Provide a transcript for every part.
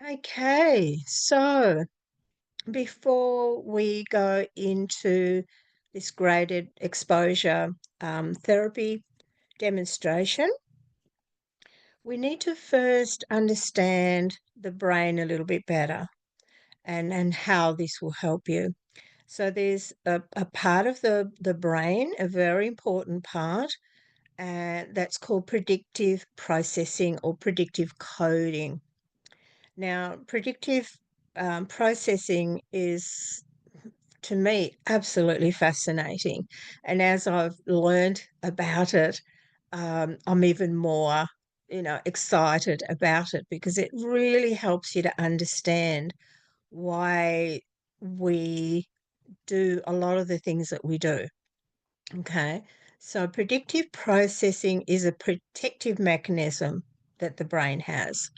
Okay, so before we go into this graded exposure therapy demonstration, we need to first understand the brain a little bit better and how this will help you. So there's a part of the brain, a very important part, that's called predictive processing or predictive coding. Now, predictive processing is, to me, absolutely fascinating. And as I've learned about it, I'm even more, excited about it because it really helps you to understand why we do a lot of the things that we do. Okay. So predictive processing is a protective mechanism that the brain has.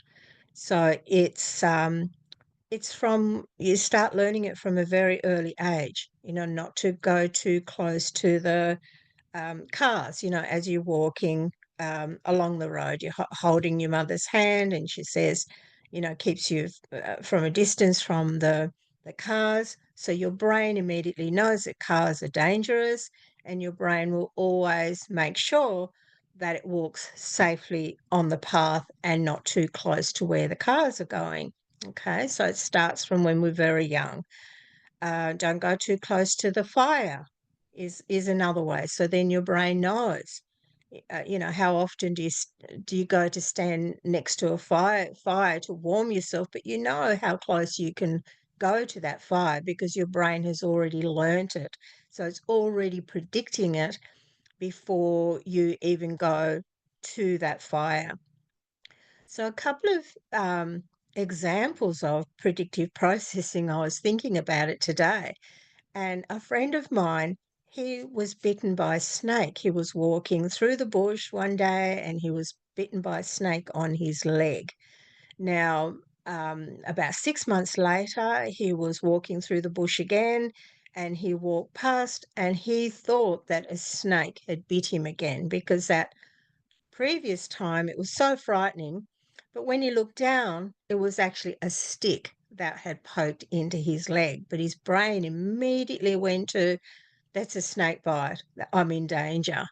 So it's from you start learning it from a very early age, not to go too close to the cars, as you're walking along the road. You're holding your mother's hand, and she says, keeps you from a distance from the cars. So your brain immediately knows that cars are dangerous, and your brain will always make sure that it walks safely on the path and not too close to where the cars are going. Okay, so it starts from when we're very young. Don't go too close to the fire is another way. So then your brain knows. How often do you go to stand next to a fire to warm yourself, but you know how close you can go to that fire because your brain has already learnt it. So it's already predicting it before you even go to that fire. So, a couple of examples of predictive processing, I was thinking about it today. And a friend of mine, he was bitten by a snake. He was walking through the bush one day and he was bitten by a snake on his leg. Now, about 6 months later, he was walking through the bush again and he walked past and he thought that a snake had bit him again because that previous time it was so frightening, but when he looked down, it was actually a stick that had poked into his leg. But his brain immediately went to, that's a snake bite. I'm in danger.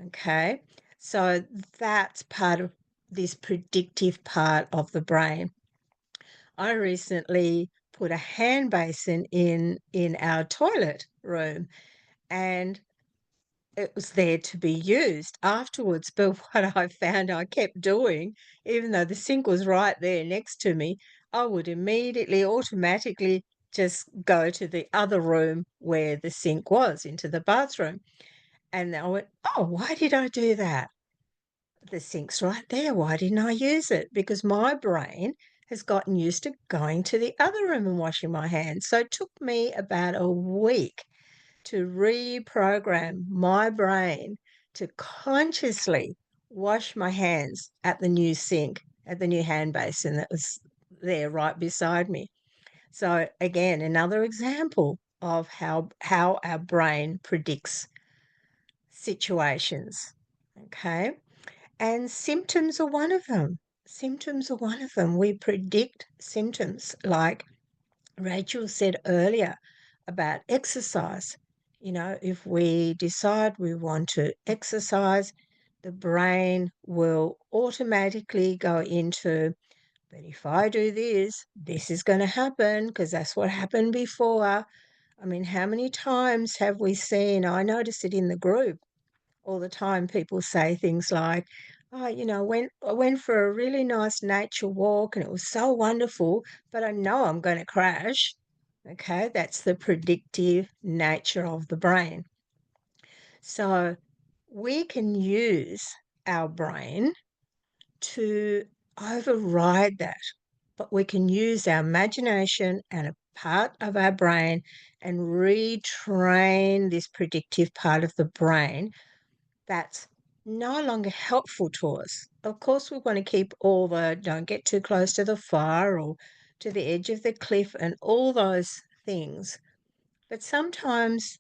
Okay. So that's part of this predictive part of the brain. I recently put a hand basin in our toilet room and it was there to be used afterwards, but what I found I kept doing, even though the sink was right there next to me, I would immediately, automatically just go to the other room where the sink was, into the bathroom. And I went, "Oh, why did I do that? The sink's right there. Why didn't I use it?" Because my brain has gotten used to going to the other room and washing my hands. So it took me about a week to reprogram my brain to consciously wash my hands at the new sink, at the new hand basin that was there right beside me. So again, another example of how our brain predicts situations. Okay. And symptoms are one of them. Symptoms are one of them. We predict symptoms like Rachel said earlier about exercise. If we decide we want to exercise, the brain will automatically go into, but if I do this, this is going to happen because that's what happened before. I mean, how many times have we seen? I notice it in the group all the time. People say things like, "Oh, I went for a really nice nature walk and it was so wonderful, but I know I'm going to crash." Okay, that's the predictive nature of the brain. So we can use our brain to override that, but we can use our imagination and a part of our brain and retrain this predictive part of the brain that's no longer helpful to us. Of course, we want to keep all the don't get too close to the fire or to the edge of the cliff and all those things. But sometimes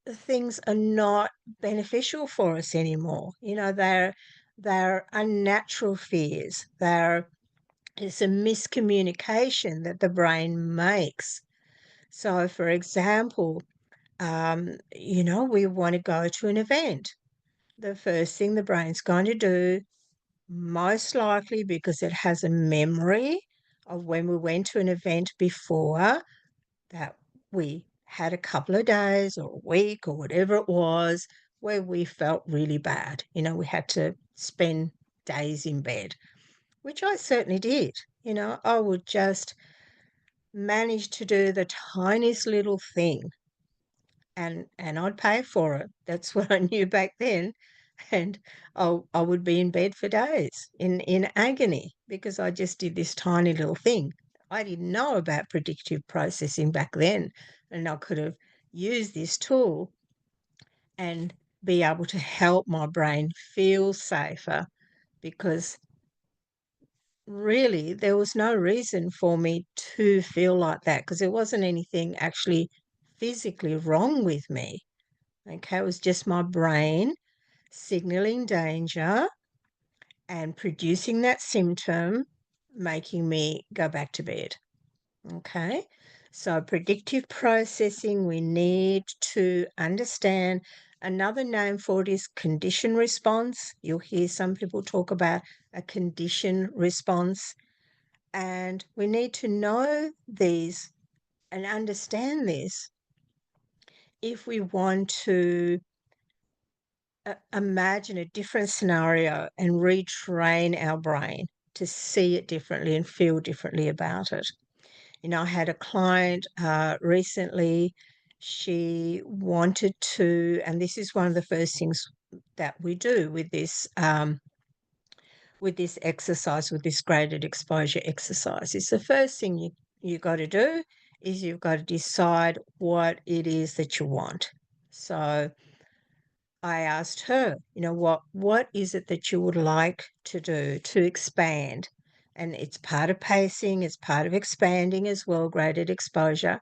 the things are not beneficial for us anymore. They're unnatural fears. They're It's a miscommunication that the brain makes. So, for example, we want to go to an event. The first thing the brain's going to do, most likely because it has a memory of when we went to an event before, that we had a couple of days or a week or whatever it was where we felt really bad. We had to spend days in bed, which I certainly did. I would just manage to do the tiniest little thing, and I'd pay for it. That's what I knew back then. And I would be in bed for days in agony because I just did this tiny little thing. I didn't know about predictive processing back then, and I could have used this tool and be able to help my brain feel safer, because really there was no reason for me to feel like that, because there wasn't anything actually physically wrong with me. Okay, it was just my brain signaling danger and producing that symptom, making me go back to bed. Okay, so predictive processing, we need to understand. Another name for it is condition response. You'll hear some people talk about a condition response, and we need to know these and understand this if we want to imagine a different scenario and retrain our brain to see it differently and feel differently about it. I had a client recently. She wanted to, and this is one of the first things that we do with this exercise, with this graded exposure exercise. Is the first thing you got to do is you've got to decide what it is that you want. So I asked her, what is it that you would like to do to expand? And it's part of pacing, it's part of expanding as well, graded exposure.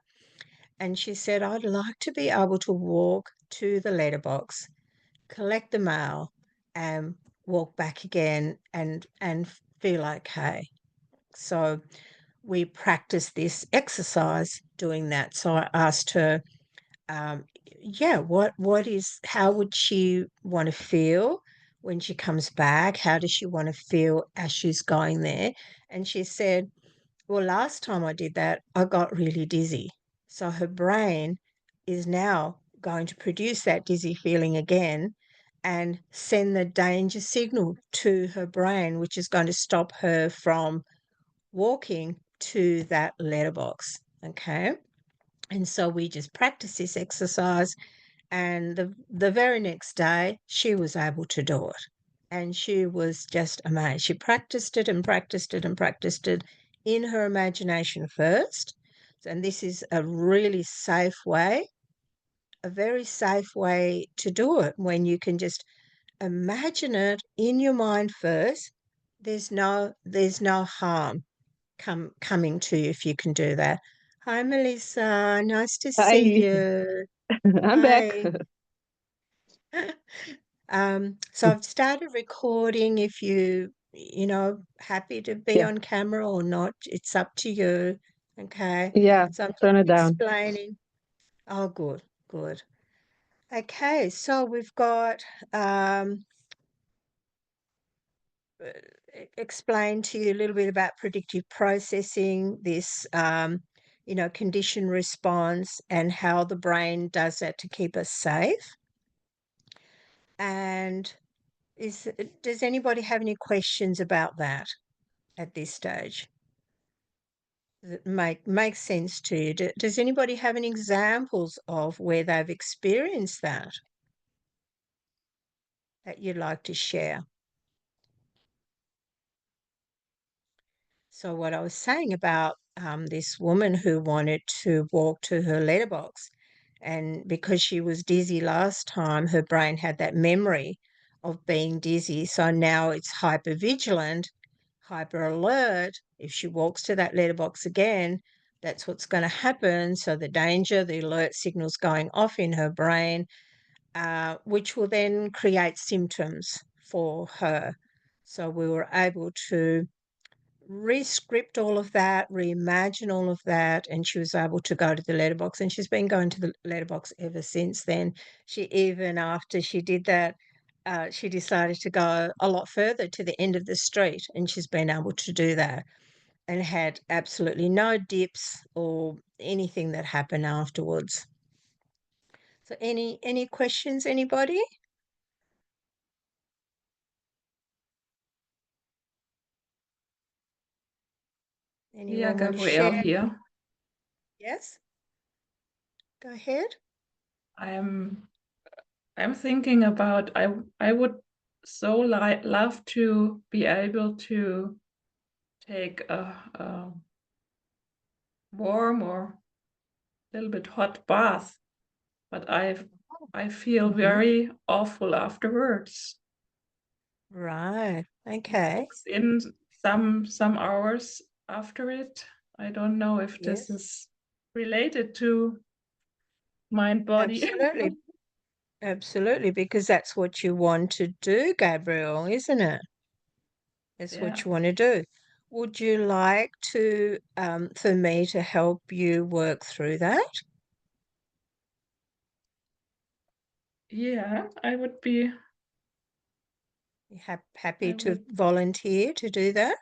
And she said, I'd like to be able to walk to the letterbox, collect the mail, and walk back again and feel okay. So we practiced this exercise doing that. So I asked her, um, yeah, how would she want to feel when she comes back? How does she want to feel as she's going there? And she said, well, last time I did that, I got really dizzy. So her brain is now going to produce that dizzy feeling again and send the danger signal to her brain, which is going to stop her from walking to that letterbox. Okay. And so we just practice this exercise, and the very next day she was able to do it. And she was just amazed. She practiced it and practiced it and practiced it in her imagination first. And this is a really safe way, a very safe way to do it, when you can just imagine it in your mind first. There's no harm coming to you if you can do that. Hi, Melissa. Nice to see Hi, you. I'm back. Hi. So I've started recording. If happy to be Yeah, on camera or not, it's up to you. Okay. yeah, So I'm I'll turn just it down. explaining. Oh, good, good. Okay, so we've got explained to you a little bit about predictive processing, this condition response, and how the brain does that to keep us safe. And does anybody have any questions about that at this stage? Does it make sense to you? Does anybody have any examples of where they've experienced that you'd like to share? So what I was saying about this woman who wanted to walk to her letterbox, and because she was dizzy last time, her brain had that memory of being dizzy. So now it's hyper vigilant, hyper alert. If she walks to that letterbox again, that's what's going to happen. So the danger, the alert signals going off in her brain, which will then create symptoms for her. So we were able to re-script all of that, reimagine all of that, and she was able to go to the letterbox. And she's been going to the letterbox ever since then. She even after she did that, she decided to go a lot further to the end of the street, and she's been able to do that and had absolutely no dips or anything that happened afterwards. So any questions, anybody? Yeah, Anyone want to Gabrielle share? here. Yes, go ahead. I'm I'm thinking about I would so love to be able to take a warm or a little bit hot bath, but I feel Mm-hmm. very awful afterwards. Right. It Okay. kicks in some hours after it. I don't know if this Yes, is related to mind body. absolutely. Absolutely, because that's what you want to do, Gabriel, isn't it? It's Yeah. what you want to do. Would you like to, for me to help you work through that? Yeah, I would be You happy I to would volunteer to do that?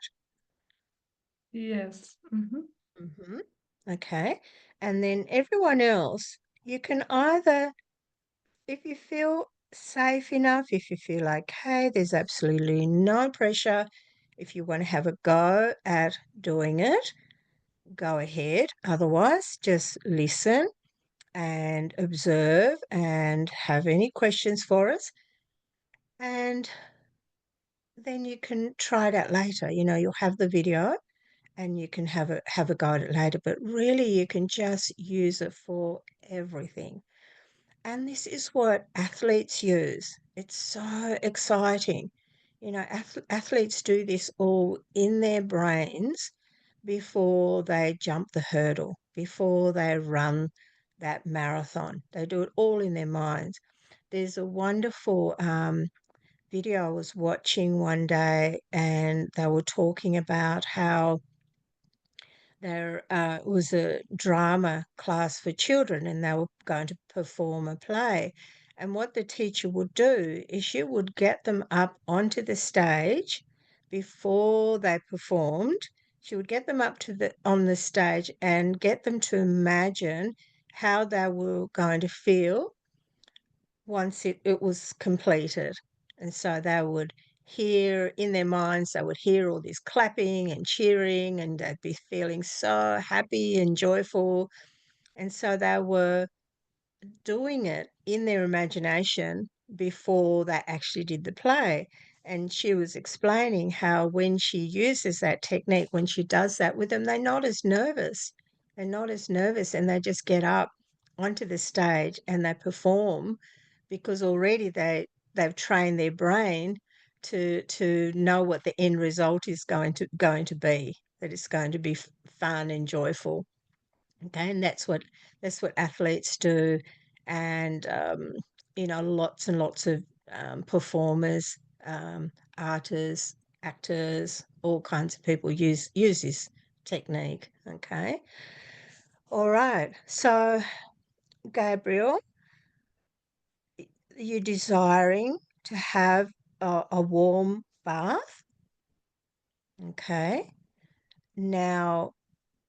yes. Mm-hmm. Okay. And then everyone else, you can either, if you feel safe enough, if you feel like, hey, there's absolutely no pressure, if you want to have a go at doing it, go ahead. Otherwise, just listen and observe and have any questions for us. And then you can try it out later. You know, you'll have the video and you can have a go at it later. But really you can just use it for everything. And this is what athletes use. It's so exciting. You know, athletes do this all in their brains before they jump the hurdle, before they run that marathon. They do it all in their minds. There's a wonderful video I was watching one day, and they were talking about how there was a drama class for children and they were going to perform a play. And what the teacher would do is she would get them up onto the stage before they performed. She would get them up to the on the stage and get them to imagine how they were going to feel once it was completed. And so they would hear in their minds, they would hear all this clapping and cheering, and they'd be feeling so happy and joyful. And so they were doing it in their imagination before they actually did the play. And she was explaining how when she uses that technique, when she does that with them, they're not as nervous. They're not as nervous and they just get up onto the stage and they perform because already they've trained their brain to know what the end result is going to be, that it's going to be fun and joyful. Okay, and that's what athletes do, and lots and lots of performers, artists, actors, all kinds of people use this technique. Okay, all right. So, Gabriel, you're desiring to have a warm bath. Okay, now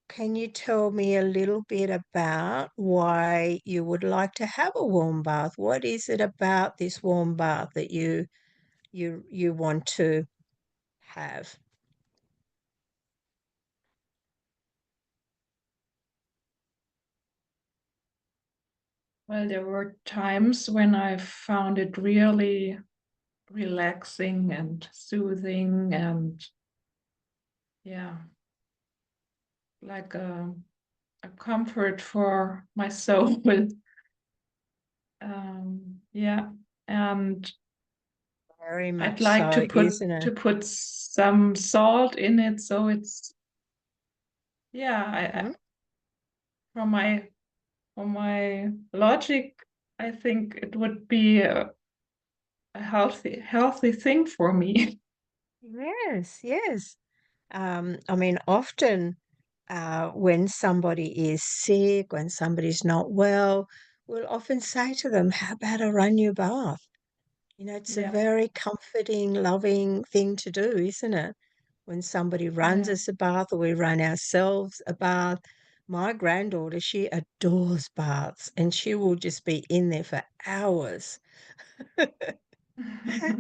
can you tell me a little bit about why you would like to have a warm bath? What is it about this warm bath that you want to have? Well, there were times when I found it really relaxing and soothing and yeah, like a comfort for my soul. Yeah, and Very I'd much like so, isn't to it? put some salt in it, so it's yeah. Hmm. From my logic, I think it would be a healthy thing for me. Yes, yes. I mean, often when somebody is sick, when somebody's not well, we'll often say to them, "How about a run your bath?" You know, it's a Yeah. very comforting, loving thing to do, isn't it? When somebody runs Yeah. us a bath or we run ourselves a bath. My granddaughter, she adores baths and she will just be in there for hours.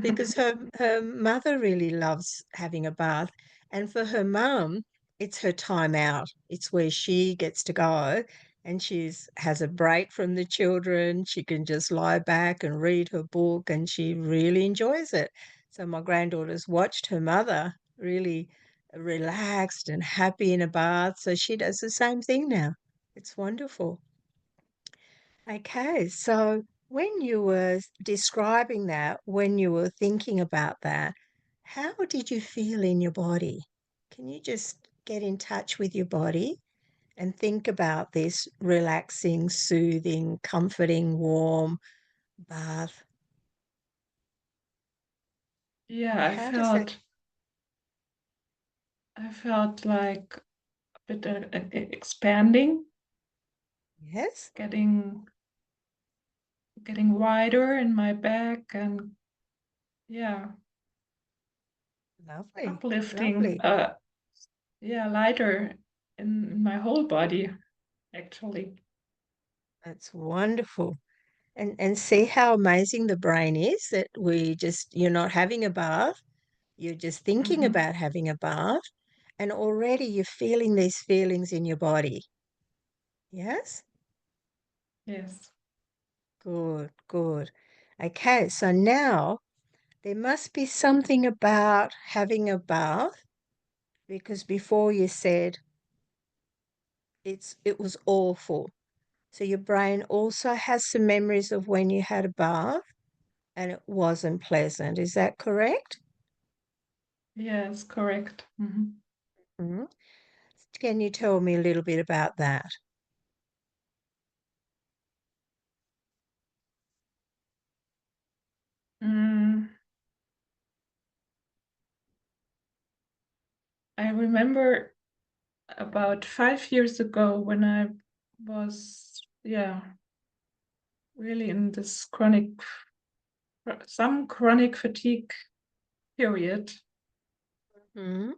Because her mother really loves having a bath, and for her mum, it's her time out. It's where she gets to go and she's has a break from the children. She can just lie back and read her book, and she really enjoys it. So my granddaughter's watched her mother really relaxed and happy in a bath, so she does the same thing now. It's wonderful. Okay, so when you were describing that, when you were thinking about that, how did you feel in your body? Can you just get in touch with your body and think about this relaxing, soothing, comforting, warm bath? Yeah, I How does that? I felt like a bit expanding, Yes, getting wider in my back, and yeah, lovely, uplifting, lovely. yeah, lighter in my whole body, actually. That's wonderful. And see how amazing the brain is that you're not having a bath. You're just thinking Hmm. about having a bath, and already you're feeling these feelings in your body. Yes? Yes. Good, good. Okay, so now there must be something about having a bath because before you said it was awful. So your brain also has some memories of when you had a bath and it wasn't pleasant. Is that correct? Yes, correct. Hmm. Mhm. Can you tell me a little bit about that? Mm, I remember about 5 years ago when I was, yeah, really in this some chronic fatigue period. Mhm.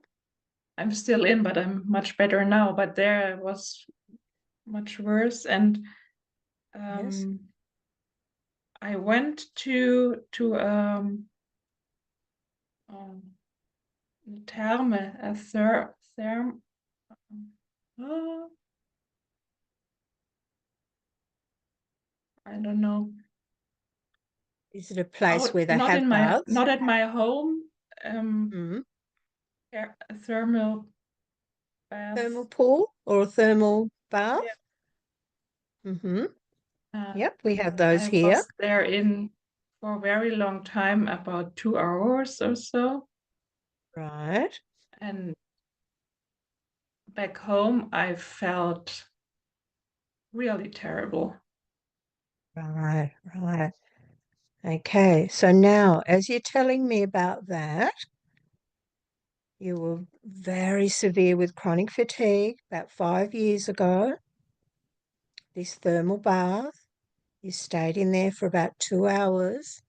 I'm still in, but I'm much better now. But there I was much worse, and Yes. um, I went to therme, a therm. Oh, I don't know. Is it a place Out, where they have baths? not at my home. Mm. A thermal Thermal bath. pool or a thermal Yeah. bath? Mm-hmm. And Yep, we have those I here. was there in for a very long time, about 2 hours or so. Right, And back home, I felt really terrible. right, right. Okay, so now as you're telling me about that, you were very severe with chronic fatigue about 5 years ago. This thermal bath, you stayed in there for about 2 hours.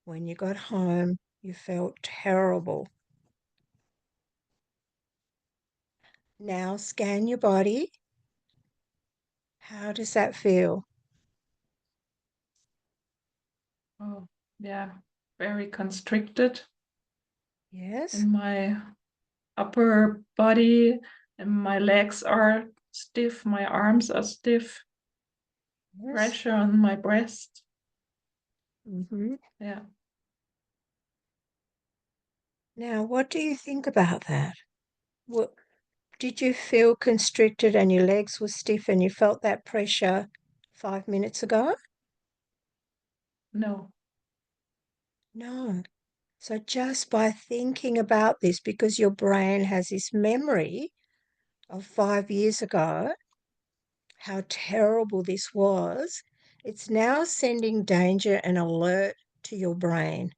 When you got home, you felt terrible. Now scan your body. How does that feel? Oh, yeah, very constricted Yes, in my upper body, and my legs are stiff, my arms are stiff, yes. pressure on my breast. Mm-hmm. Yeah. Now, what do you think about that? What did you feel constricted and your legs were stiff and you felt that pressure 5 minutes ago? No. No. So just by thinking about this, because your brain has this memory of 5 years ago, how terrible this was, it's now sending danger and alert to your brain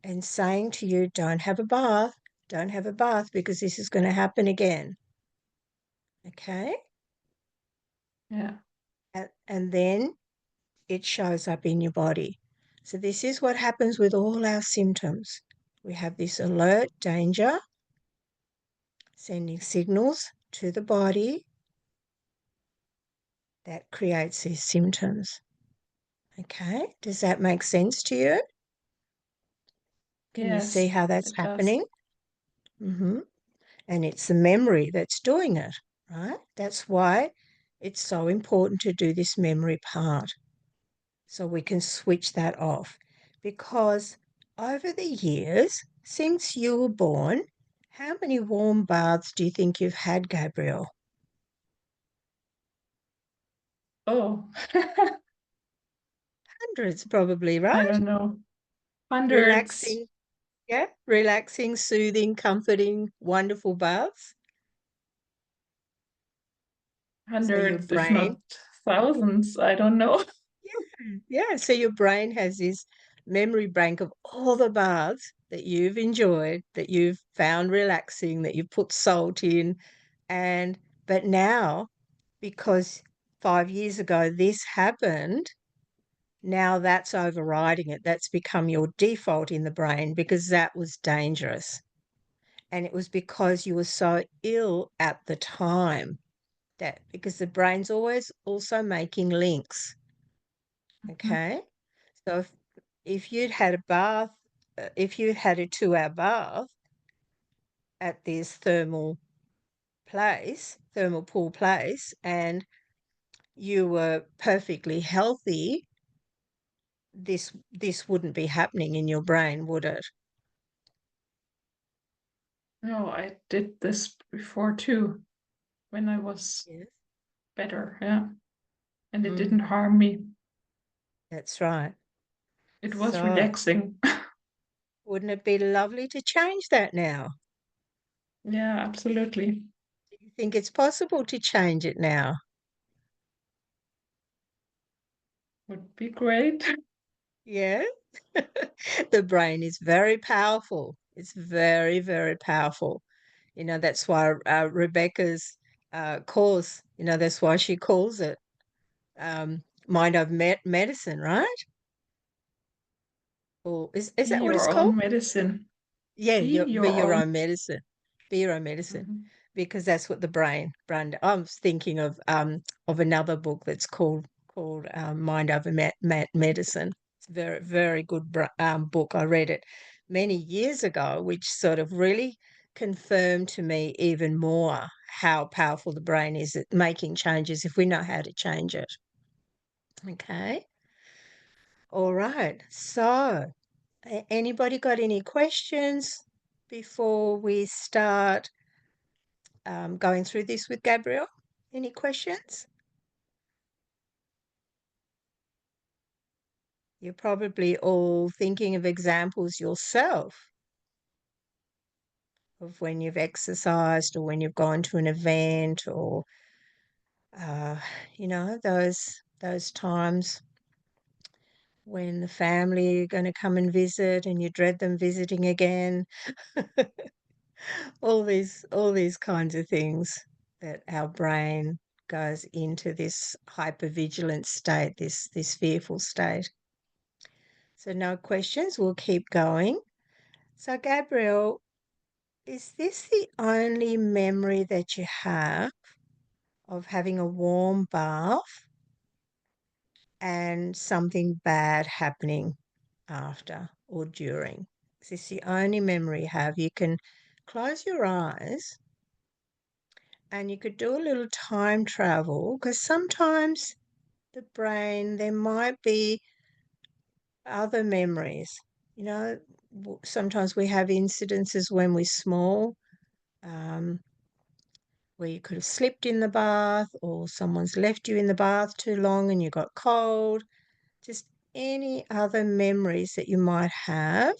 and saying to you, don't have a bath. don't have a bath because this is going to happen again. Okay. Yeah. And then it shows up in your body. So, this is what happens with all our symptoms. We have this alert, danger, sending signals to the body that creates these symptoms. Okay. Does that make sense to you? Can you see Yes, how that's it does. happening? Mm-hmm. And it's the memory that's doing it, right? That's why it's so important to do this memory part so we can switch that off. Because over the years, since you were born, how many warm baths do you think you've had, Gabrielle? Oh, Hundreds, probably, I right? don't know. Hundreds, Relaxing, yeah, relaxing, soothing, comforting, wonderful baths. So your hundreds, if brain, not thousands. I don't know. yeah, so your brain has this memory bank of all the baths that you've enjoyed, that you've found relaxing, that you've put salt in. And but now, because 5 years ago this happened, now that's overriding it. That's become your default in the brain because that was dangerous. And it was because you were so ill at the time that because the brain's always also making links. Mhm. Okay. So if you'd had a bath, if you had a 2 hour bath at this thermal pool place, and you were perfectly healthy, this wouldn't be happening in your brain, would it? No, I did this before too, when I was Yes. better. Yeah. And it Mm, didn't harm me. that's right. It was So, relaxing. wouldn't it be lovely to change that now? Yeah, absolutely. Do you think it's possible to change it now? Would be great. Yeah. The brain is very powerful. It's very, very powerful. That's why Rebecca's course, that's why she calls it mind over medicine, right? Or is Be that what it's your called? own medicine. Yeah, Be be your your own. own medicine. Be your own medicine, Mhm. because that's what the brain. I was thinking of another book that's called Mind Over Medicine. It's a very very good book. I read it many years ago, which sort of really confirmed to me even more how powerful the brain is at making changes if we know how to change it. Okay. All right. So, anybody got any questions before we start going through this with Gabrielle? Any questions? You're probably all thinking of examples yourself of when you've exercised or when you've gone to an event or uh, those times when the family are going to come and visit and you dread them visiting again. All these kinds of things that our brain goes into this hypervigilant state, this fearful state. So no questions, we'll keep going. So Gabrielle, is this the only memory that you have of having a warm bath and something bad happening after or during? Is this the only memory you have? You can close your eyes and you could do a little time travel because sometimes the brain, there might be other memories. You know, sometimes we have incidences when we're small um, where you could have slipped in the bath or someone's left you in the bath too long and you got cold. Just any other memories that you might have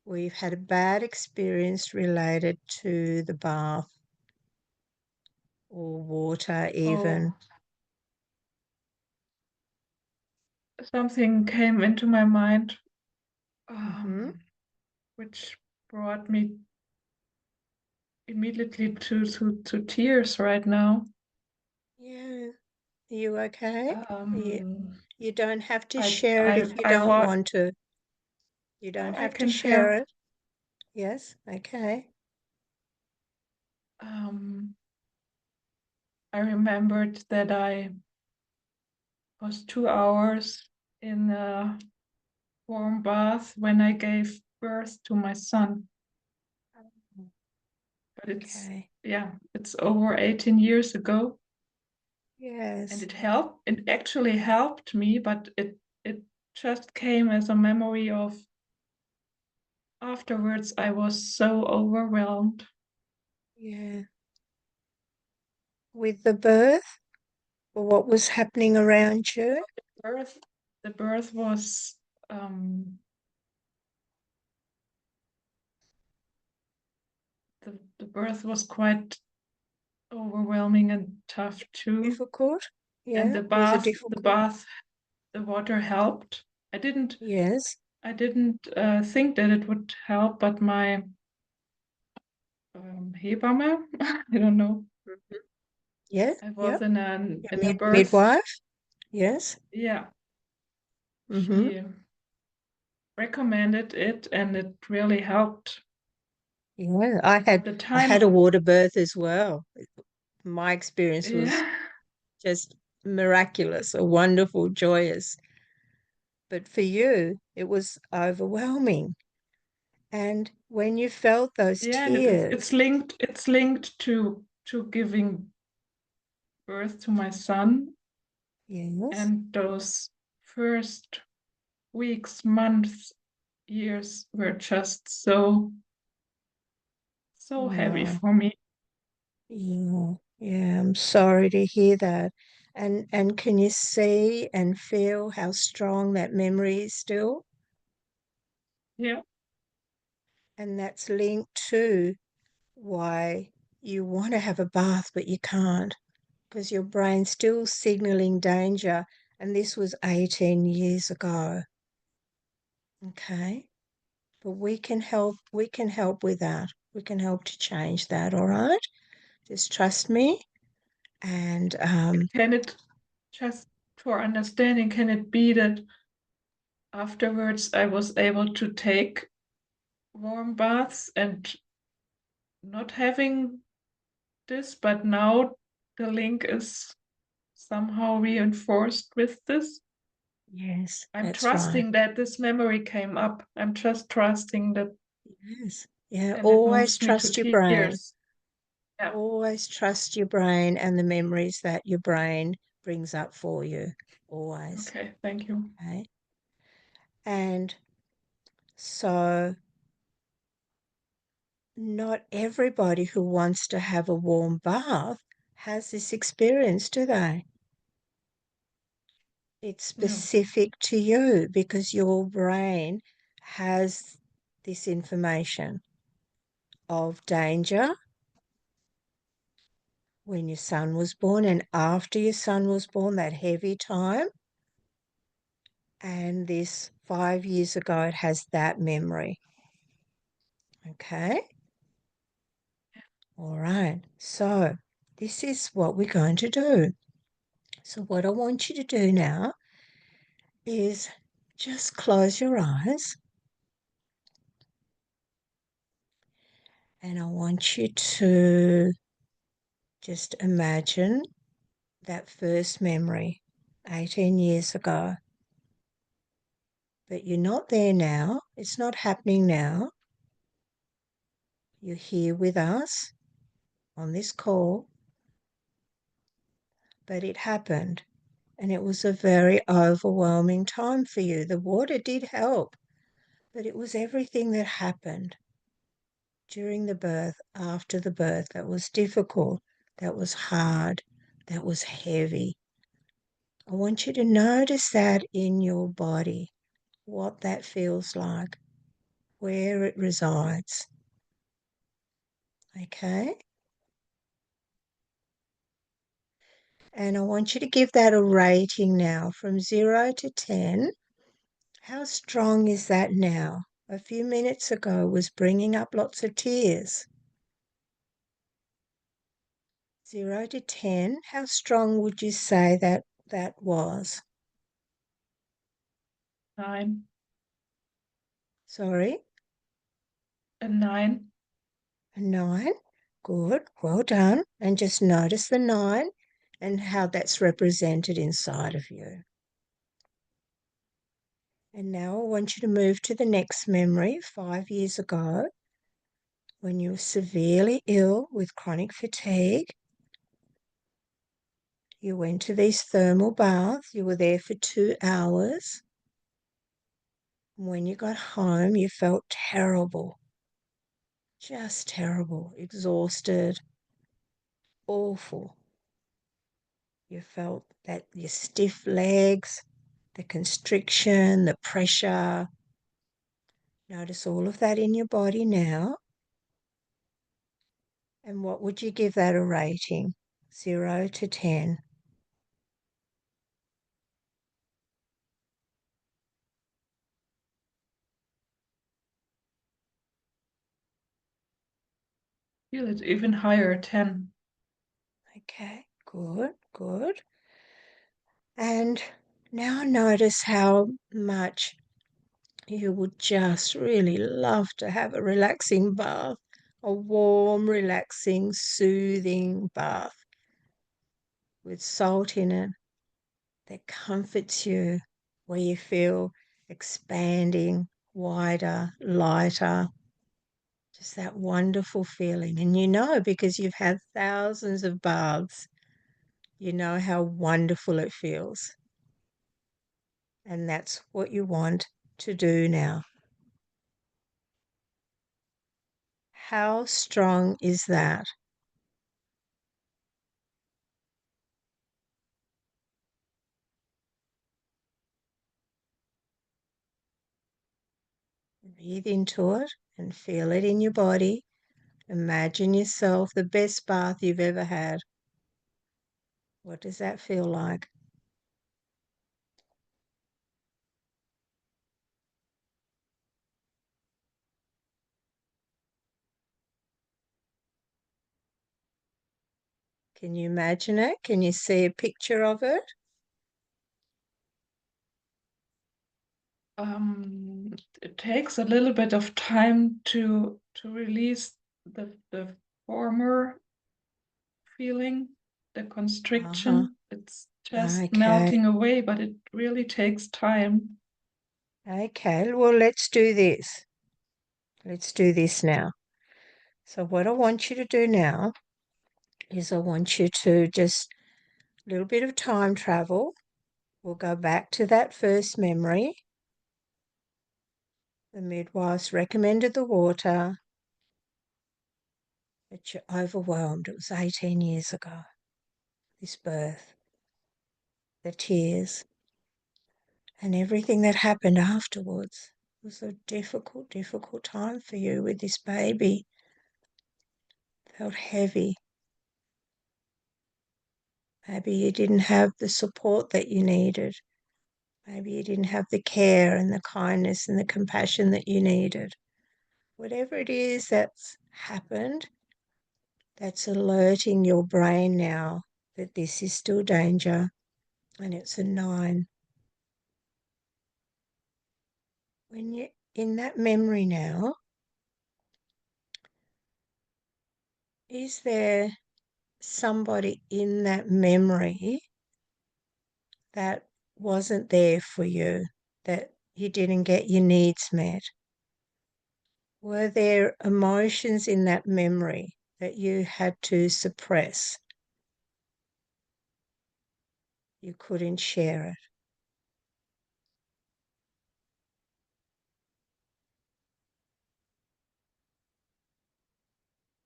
where you've had a bad experience related to the bath or water, even. Oh, something came into my mind, Mm-hmm. which brought me immediately to tears right now. Yeah. Are you okay? You, Um, you don't have to I share it if I you I don't wa want to. You oh, don't I have to can share share. it. Yes, okay. Um, I remembered that I was 2 hours in a warm bath when I gave birth to my son. But Okay. it's over 18 years ago, and Yes. it helped. It actually helped me, but it just came as a memory of afterwards. I was so overwhelmed. Yeah. With the birth or what was happening around you? Birth, the birth was the birth was quite overwhelming and tough too. Difficult? And Yeah. Was it the difficult? bath, the water helped. I didn't Yes. I didn't think that it would help, but my Hebamme, I don't know. Mhm. Yeah. I was Yep. Your in a birth. midwife? Yes. Yeah, Mm-hmm. she recommended it, and it really helped. Yeah. But the I had time, a water birth as well. My experience was yeah, just miraculous or wonderful, joyous. But for you, it was overwhelming. And when you felt those yeah, and tears, it's linked to giving birth to my son, yes, and those first weeks, months, years were just so heavy oh, for me. yeah, yeah, I'm sorry to hear that. And can you see and feel how strong that memory is still? Yeah, And that's linked to why you want to have a bath, but you can't because your brain's still signaling danger. And this was 18 years ago. Okay. But we can help with that. We can help to change that, all right? Just trust me. And can it just for understanding? Can it be that afterwards I was able to take warm baths and not having this, but now the link is somehow reinforced with this. yes, I'm that's right. trusting that this memory came up. I'm just trusting that, Yes. Yeah, and it always moves me to trust your brain. tears. Yeah. Always trust your brain and the memories that your brain brings up for you. Always. Okay. Thank you. Okay. And so not everybody who wants to have a warm bath has this experience, do they? It's No. specific to you because your brain has this information of danger when your son was born and after your son was born, that heavy time. And this 5 years ago, it has that memory. Okay. All right. So this is what we're going to do. So, what I want you to do now is just close your eyes and I want you to just imagine that first memory 18 years ago. But you're not there now. It's not happening now. You're here with us on this call, but it happened. And it was a very overwhelming time for you. The water did help, but it was everything that happened during the birth, after the birth, that was difficult, that was hard, that was heavy. I want you to notice that in your body, what that feels like, where it resides. Okay? And I want you to give that a rating now from 0 to 10. How strong is that now? A few minutes ago was bringing up lots of tears. 0 to 10, how strong would you say that that was? 9. Sorry, A 9. a 9. Good, well done. And just notice the 9 and how that's represented inside of you. And now I want you to move to the next memory 5 years ago when you were severely ill with chronic fatigue. You went to these thermal baths. You were there for 2 hours. When you got home, you felt terrible, just terrible, exhausted, awful. You felt that your stiff legs, the constriction, the pressure. Notice all of that in your body now. And what would you give that a rating? 0 to 10. Feel it even higher, 10. Okay, good, good. And now notice how much you would just really love to have a relaxing bath, a warm, relaxing, soothing bath with salt in it that comforts you, where you feel expanding, wider, lighter, just that wonderful feeling. And you know, because you've had thousands of baths, you know how wonderful it feels. And that's what you want to do now. How strong is that? Breathe into it and feel it in your body. Imagine yourself the best bath you've ever had. What does that feel like? Can you imagine it? Can you see a picture of it? It takes a little bit of time to release the former feeling, the Uh-huh. constriction. It's just Okay. melting away, but it really takes time. Okay. Well, let's do this. Let's do this now. So, what I want you to do now is I want you to just a little bit of time travel. We'll go back to that first memory. The midwives recommended the water, but you're overwhelmed. It was 18 years ago, this birth, the tears, and everything that happened afterwards. It was a difficult, difficult time for you with this baby. It felt heavy. Maybe you didn't have the support that you needed. Maybe you didn't have the care and the kindness and the compassion that you needed. Whatever it is that's happened, that's alerting your brain now that this is still danger, and it's a 9. When you're in that memory now, is there somebody in that memory that wasn't there for you, that you didn't get your needs met? Were there emotions in that memory that you had to suppress? You couldn't share it.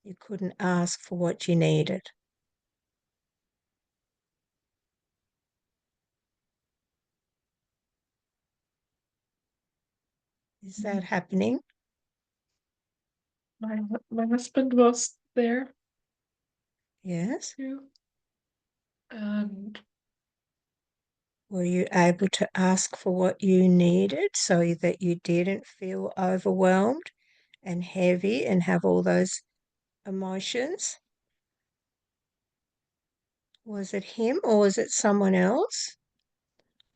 You couldn't ask for what you needed. Is that happening? My husband was there Yes. too, and Were you able to ask for what you needed so that you didn't feel overwhelmed and heavy and have all those emotions? Was it him or was it someone else?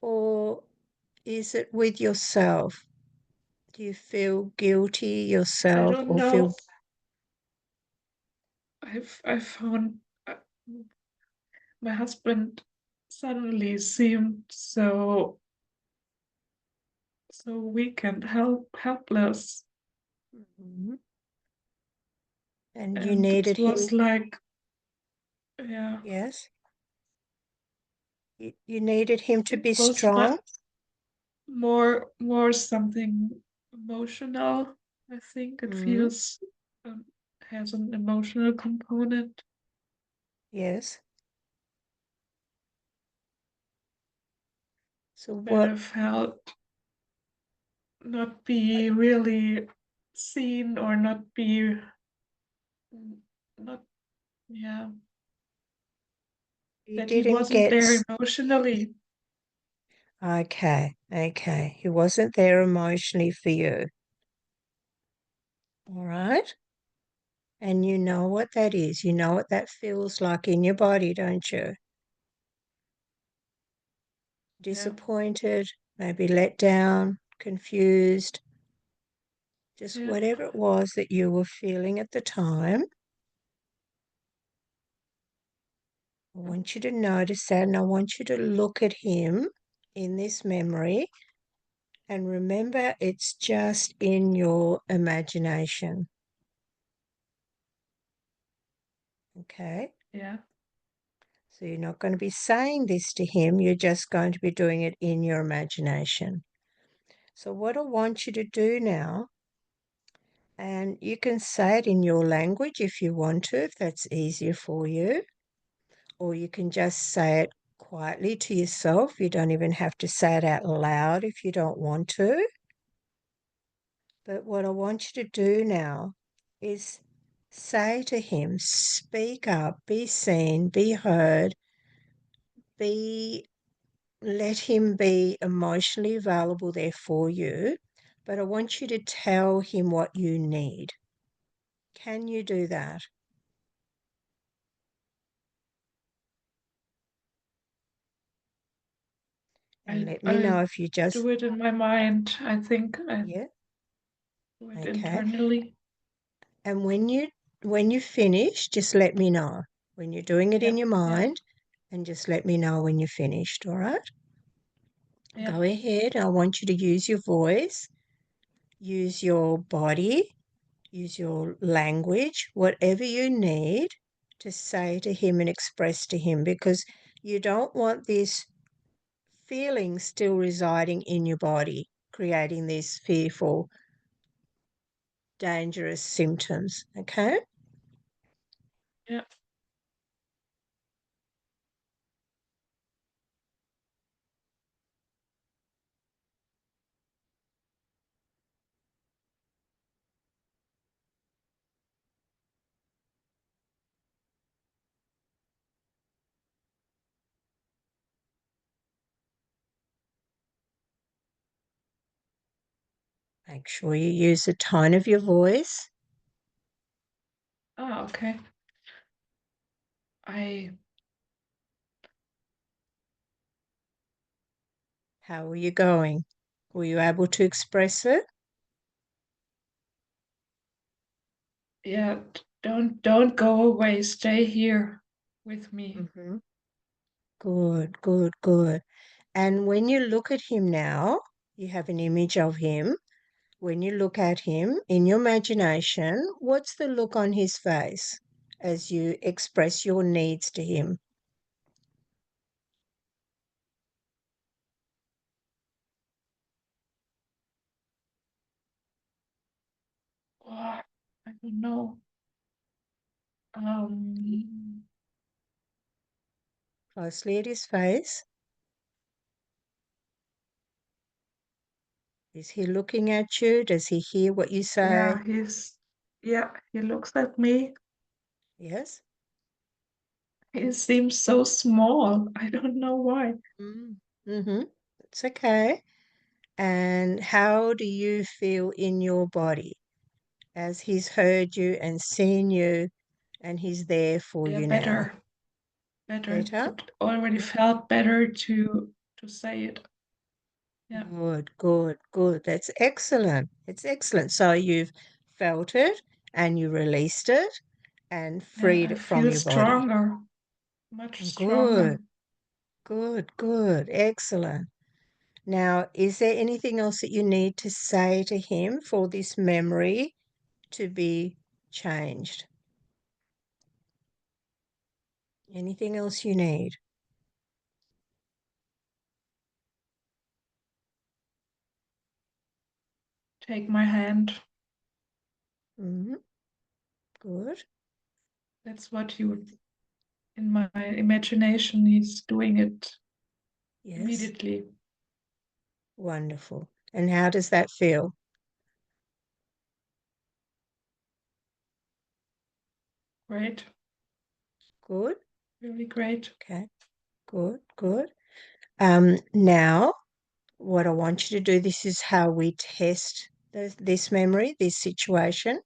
Or is it with yourself? Do you feel guilty I yourself don't or feel know. I found my husband suddenly seemed so weak and helpless, Mhm. And you and it needed him? was like, yeah, Yes, you needed him to it be was strong? more something emotional. I think it Mm, feels has an emotional component, yes. So and I what felt not be really seen or not be not yeah, you that he didn't wasn't get? there emotionally. Okay, okay. He wasn't there emotionally for you. All right. And you know what that is. You know what that feels like in your body, don't you? Yeah, Disappointed, maybe let down, confused, just yeah, whatever it was that you were feeling at the time. I want you to notice that and I want you to look at him in this memory and remember it's just in your imagination. Okay. yeah. So you're not going to be saying this to him, you're just going to be doing it in your imagination. So, what I want you to do now, and you can say it in your language if you want to, if that's easier for you, or you can just say it quietly to yourself. You don't even have to say it out loud if you don't want to. But what I want you to do now is say to him, speak up, be seen, be heard, be let him be emotionally available there for you. But I want you to tell him what you need. Can you do that? And let me I know if you just, do it in my mind. I think I yeah, do it okay. internally. And when you finish, just let me know. When you're doing it Yeah, in your yeah, mind, and just let me know when you're finished, all right? yeah, Go ahead. I want you to use your voice, use your body, use your language, whatever you need to say to him and express to him, because you don't want this feeling still residing in your body, creating these fearful, dangerous symptoms. Okay. yeah. Make sure you use the tone of your voice. Ah, okay. I How are you going? Were you able to express it? yeah. Don't go away. Stay here with me. Mm-hmm. Good, good, good. And when you look at him now, you have an image of him. When you look at him in your imagination, what's the look on his face as you express your needs to him? Oh, I don't know. Um, Closely at his face. Is he looking at you? Does he hear what you say? yeah, yeah, he looks at me. Yes. He seems so small. I don't know why. Mm-hmm. It's okay. And how do you feel in your body as he's heard you and seen you and he's there for Yeah, you now? better. better. Better? It already felt better to say it. Yeah, Good, good, good. That's excellent. It's excellent. So you've felt it and you released it and yeah. freed I it from feel your body. stronger, much Good, stronger. good, good. Excellent. Now, is there anything else that you need to say to him for this memory to be changed? Anything else you need? Take my hand. Hmm. Good. That's what you, in my imagination, he's doing it Yes. immediately. Wonderful. And how does that feel? Great, Good. really great. Okay. Good. Good. Now, what I want you to do, this is how we test this memory, this situation.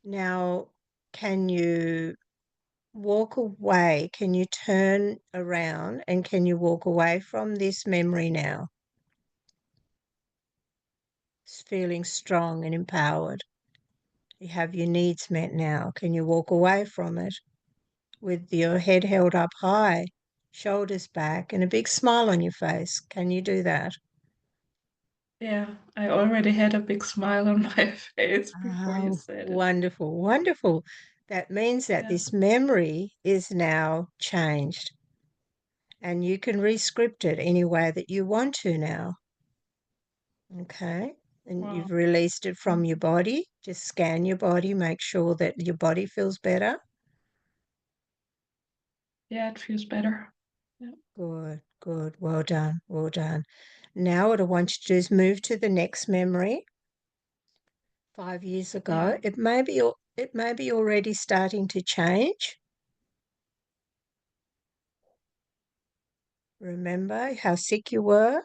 Now, can you walk away? Can you turn around and can you walk away from this memory now? Feeling strong and empowered. You have your needs met now. Can you walk away from it with your head held up high, shoulders back, and a big smile on your face? Can you do that? Yeah, I already had a big smile on my face before you Oh, said it. wonderful, wonderful. That means that Yeah, this memory is now changed and you can rescript it any way that you want to now. Okay. And wow. you've released it from your Mhm. body. Just scan your body, make sure that your body feels better. Yeah, it feels better. Yeah, Good, good. Well done, well done. Now, what I want you to do is move to the next memory. 5 years yeah. ago, it may be already starting to change. Remember how sick you were? Yeah,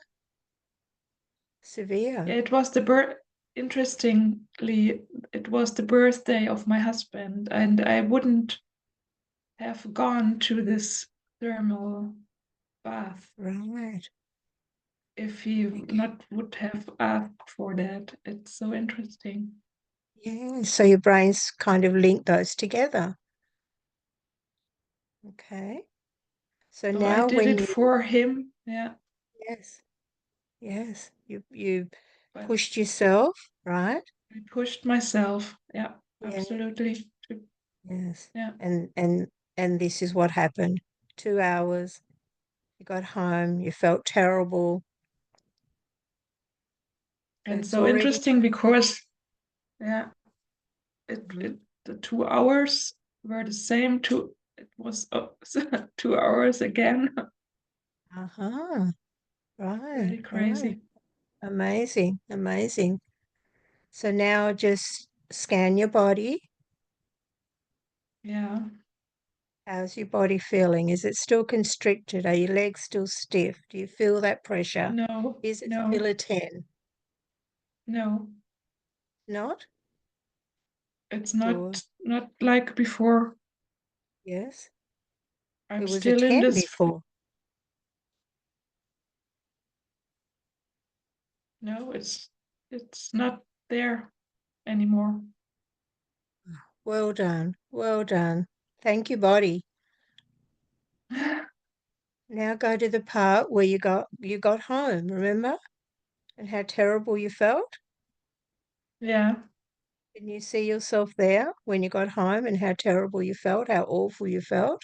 Severe. it was the birth. Interestingly, it was the birthday of my husband, and I wouldn't have gone to this thermal bath Right. if he Okay. not would have asked for that. It's so interesting. Yeah. So your brain's kind of linked those together. Okay. So So I now did when it you, for him. Yeah, yes, yes, you but pushed yourself, right? I pushed myself. Yeah, Yeah. absolutely. Yes. Yeah. And this is what happened. 2 hours, you got home, you felt terrible. So And it's so already interesting because yeah, it changed. it the 2 hours were the same. It was 2 hours again. Uh-huh. Right, Really right. crazy. Amazing, amazing. So now just scan your body. Yeah. How's your body feeling? Is it still constricted? Are your legs still stiff? Do you feel that pressure? No, Is it still no, a 10? no. Not? It's Good. not like before. Yes. It I'm was a still in 10 this. before. No, it's not there anymore. Well done. Well done. Thank you, body. Now go to the part where you got home, remember? And how terrible you felt? Yeah. Can you see yourself there when you got home and how terrible you felt, how awful you felt?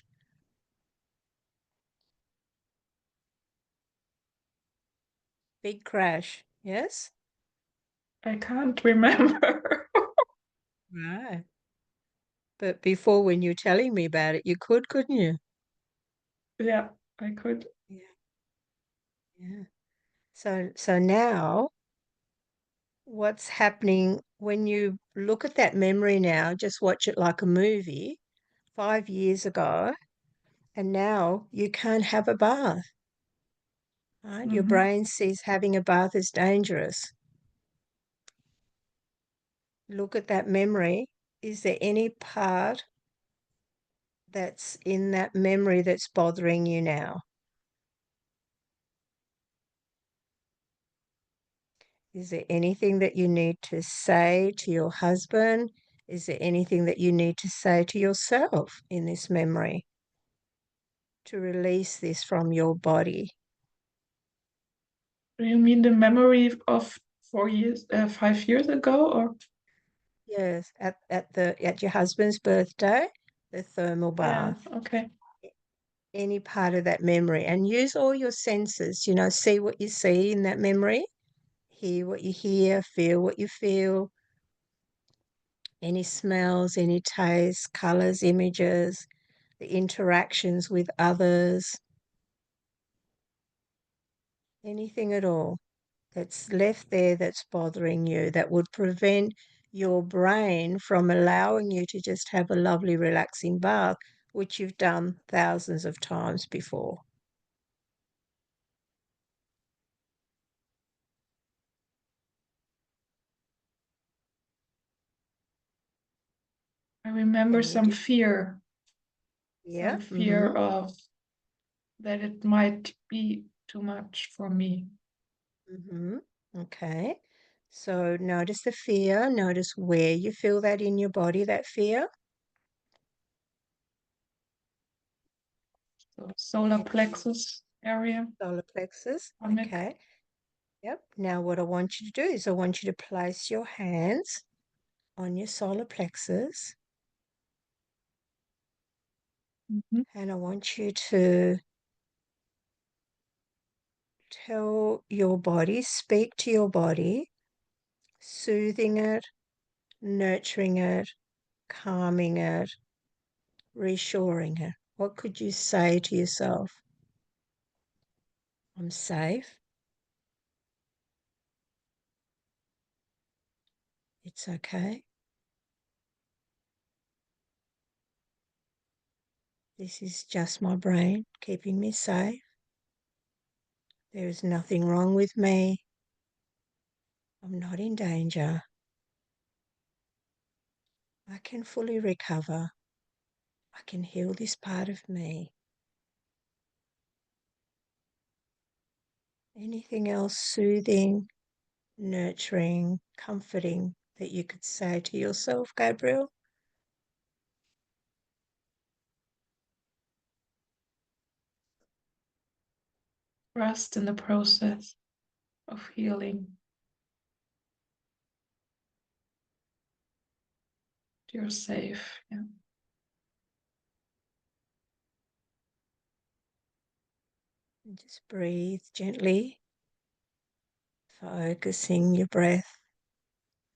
Big crash, yes? I can't remember. Right. But before, when you're telling me about it, you could, couldn't you? Yeah, I could. Yeah, yeah. So now what's happening when you look at that memory now, just watch it like a movie 5 years ago, and now you can't have a bath, right? Your Hmm. brain sees having a bath as dangerous. Look at that memory. Is there any part that's in that memory that's bothering you now? Is there anything that you need to say to your husband? Is there anything that you need to say to yourself in this memory to release this from your body? Do you mean the memory of 4 years, 5 years ago, or? Yes, at your husband's birthday, the thermal Yeah, bath, okay. any part of that memory, and use all your senses, see what you see in that memory, hear what you hear, feel what you feel, any smells, any tastes, colors, images, the interactions with others, anything at all that's left there that's bothering you that would prevent your brain from allowing you to just have a lovely, relaxing bath, which you've done thousands of times before. I remember Can you do? some Yeah. fear of that it might be too much for me. Mm-hmm. Okay. So notice the fear, notice where you feel that in your body, that fear. So solar plexus area, Solar plexus. stomach. Okay. Yep. Now, what I want you to do is I want you to place your hands on your solar plexus, Mhm. and I want you to tell your body, speak to your body, soothing it, nurturing it, calming it, reassuring it. What could you say to yourself? I'm safe. It's okay. This is just my brain keeping me safe. There is nothing wrong with me. I'm not in danger. I can fully recover. I can heal this part of me. Anything else soothing, nurturing, comforting that you could say to yourself, Gabriel? Trust in the process of healing. You're safe. Yeah. And just breathe gently, focusing your breath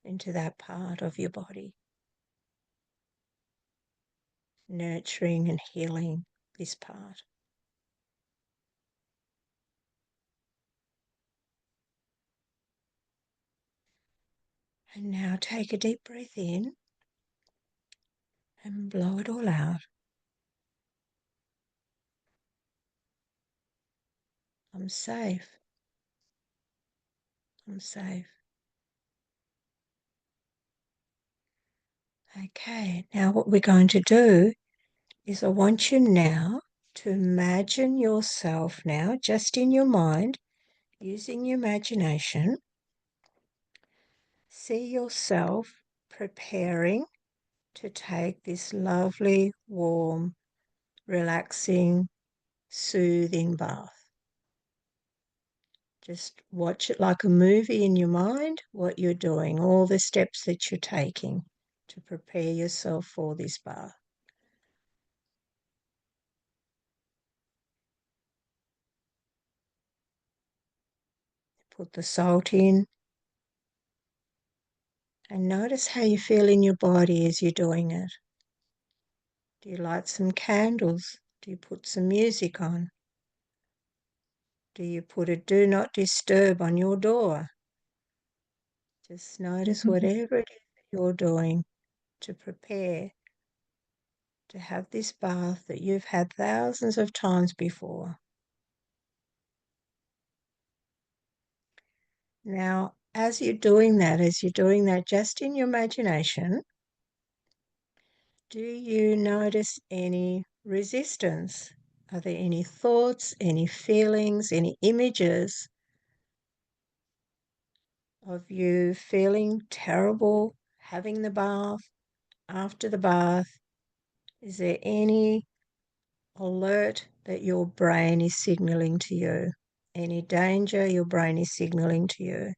into that part of your body, nurturing and healing this part. And now take a deep breath in and blow it all out. I'm safe. I'm safe. Okay, now what we're going to do is I want you now to imagine yourself now, just in your mind, using your imagination, see yourself preparing to take this lovely, warm, relaxing, soothing bath. Just watch it like a movie in your mind, what you're doing, all the steps that you're taking to prepare yourself for this bath. Put the salt in and notice how you feel in your body as you're doing it. Do you light some candles? Do you put some music on? Do you put a do not disturb on your door? Just notice whatever it is that you're doing to prepare to have this bath that you've had thousands of times before. Now, as you're doing that just in your imagination, Do you notice any resistance? Are there any thoughts, any feelings, any images of you feeling terrible, having the bath, after the bath? Is there any alert that your brain is signaling to you? Any danger your brain is signaling to you?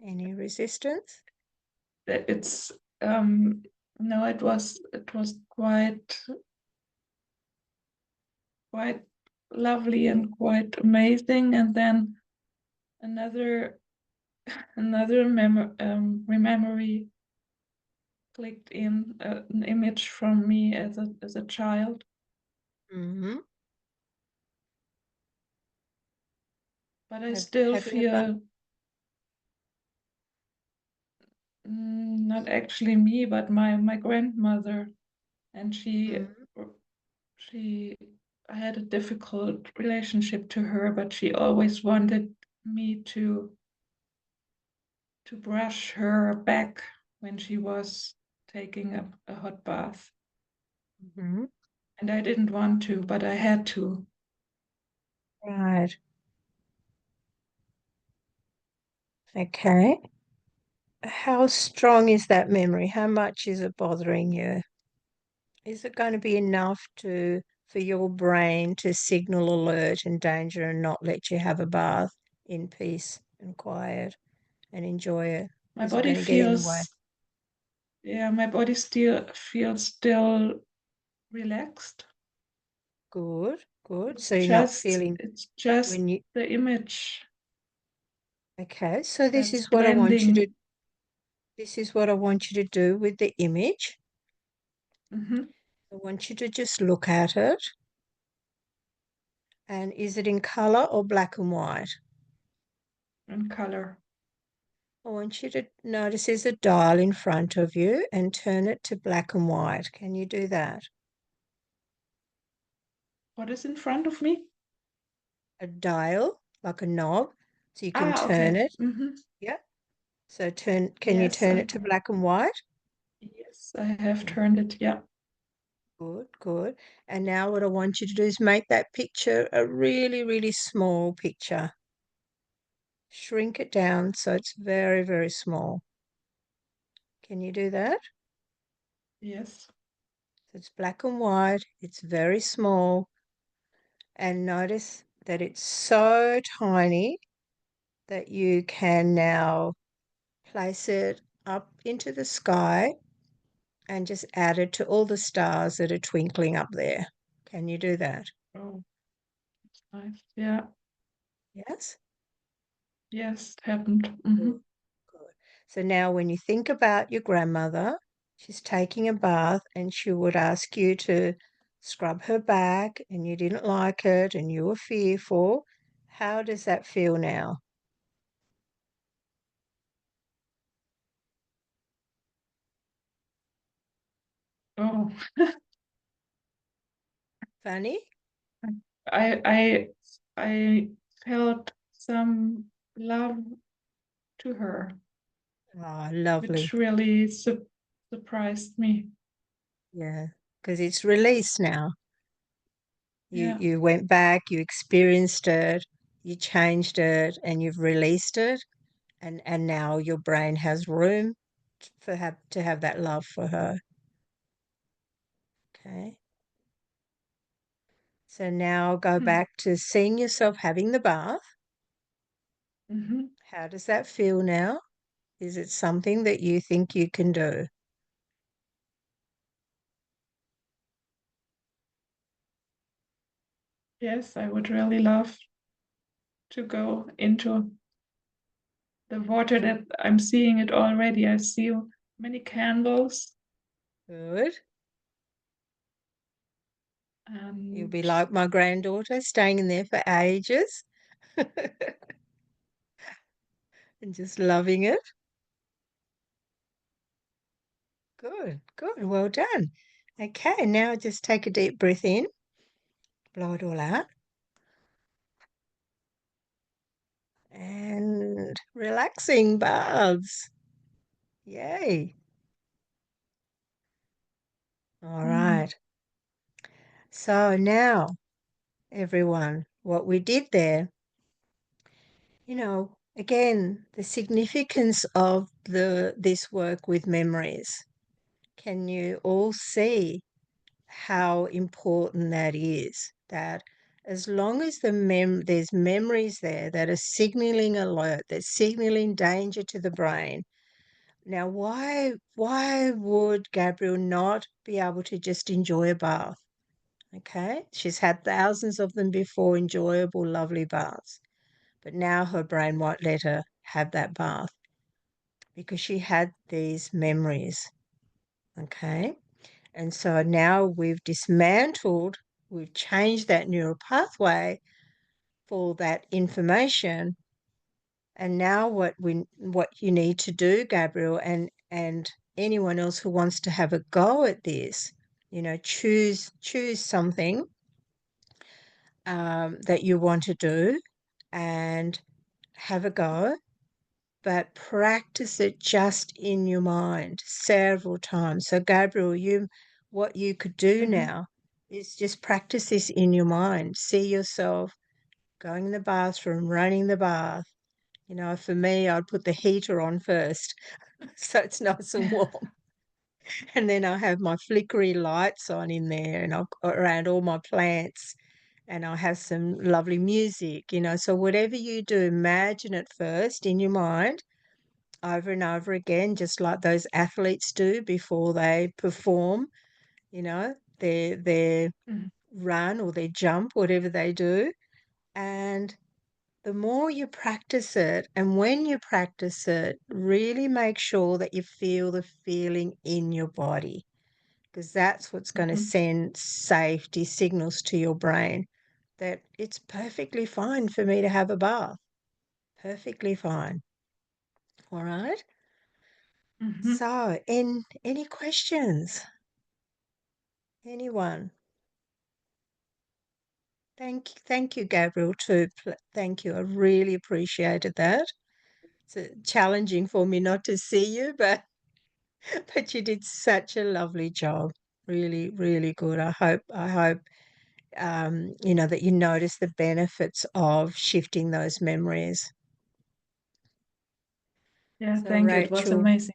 Any resistance? It's no, it was quite lovely and quite amazing. And then another memory clicked in, an image from me as a child. Mm-hmm. But I Have, still having a bath. feel, not actually me, but my grandmother, and Mm-hmm. she I had a difficult relationship to her, but she always wanted me to brush her back when she was taking a hot bath. Mm-hmm. And I didn't want to, but I had to. Right. Okay. How strong is that memory? How much is it bothering you? Is it going to be enough for your brain to signal alert and danger and not let you have a bath in peace and quiet and enjoy it? My Is it body going to get in the way? feels, yeah, my body still relaxed. Good, good. It's So you're not just feeling it's just when you, the image okay, so that's blending. this is what I want you to do with the image. Hmm. I want you to just look at it. And is it in color or black and white? In color. I want you to notice there's a dial in front of you and turn it to black and white. Can you do that? What is in front of me? A dial, like a knob, so you can Ah, turn okay. it. Hmm. Yeah. So can you Yes, turn it to black and white? yes, I have turned it. Yeah. Good, good. And now what I want you to do is make that picture a really, really small picture. Shrink it down so it's very, very small. Can you do that? Yes. So it's black and white, it's very small, and notice that it's so tiny that you can now place it up into the sky and just add it to all the stars that are twinkling up there. Can you do that? Oh, that's nice. Yeah. Yes? Yes, it happened. Hmm. Good, good. So now when you think about your grandmother, she's taking a bath and she would ask you to scrub her back and you didn't like it and you were fearful. How does that feel now? Oh, Funny? I I I felt some love to her, Oh, lovely. which really surprised me. Yeah, because it's released now. Yeah. You went back, you experienced it, you changed it, and you've released it, and now your brain has room to have that love for her. Okay. So now go Hmm. back to seeing yourself having the bath. Hmm. How does that feel now? Is it something that you think you can do? Yes, I would really love to go into the water that I'm seeing it already. I see many candles Good. You'll be and like my granddaughter, staying in there for ages. and just loving it. Good, good. Well done. Okay, now just take a deep breath in, blow it all out, and relaxing baths. Yay. All Mm, right. So now, everyone, what we did there, again, the significance of this work with memories. Can you all see how important that is? That as long as there's memories there that are signaling alert, that signaling danger to the brain. Now, why would Gabrielle not be able to just enjoy a bath? Okay, she's had thousands of them before, enjoyable, lovely baths, but now her brain won't let her have that bath because she had these memories. Okay, and so now we've dismantled, we've changed that neural pathway for that information. And now what you need to do, Gabrielle, and anyone else who wants to have a go at this, choose something that you want to do and have a go, but practice it just in your mind several times. So, Gabriel, what you could do mhm, now is just practice this in your mind. See yourself going in the bathroom, running the bath. For me, I'd put the heater on first so it's nice and warm. And then I have my flickery lights on in there and I'll around all my plants and I'll have some lovely music. So whatever you do, imagine it first in your mind over and over again, just like those athletes do before they perform, their mhm, run or their jump, whatever they do. And the more you practice it, and when you practice it, really make sure that you feel the feeling in your body, because that's what's going to mhm, send safety signals to your brain that it's perfectly fine for me to have a bath. Perfectly fine. All right. mhm. So, any questions? Anyone? Thank you, Gabriel. Too. Thank you. I really appreciated that. It's challenging for me not to see you, but but you did such a lovely job. Really, really good. I hope that you notice the benefits of shifting those memories. Yeah, So thank you. It was Rachel, amazing.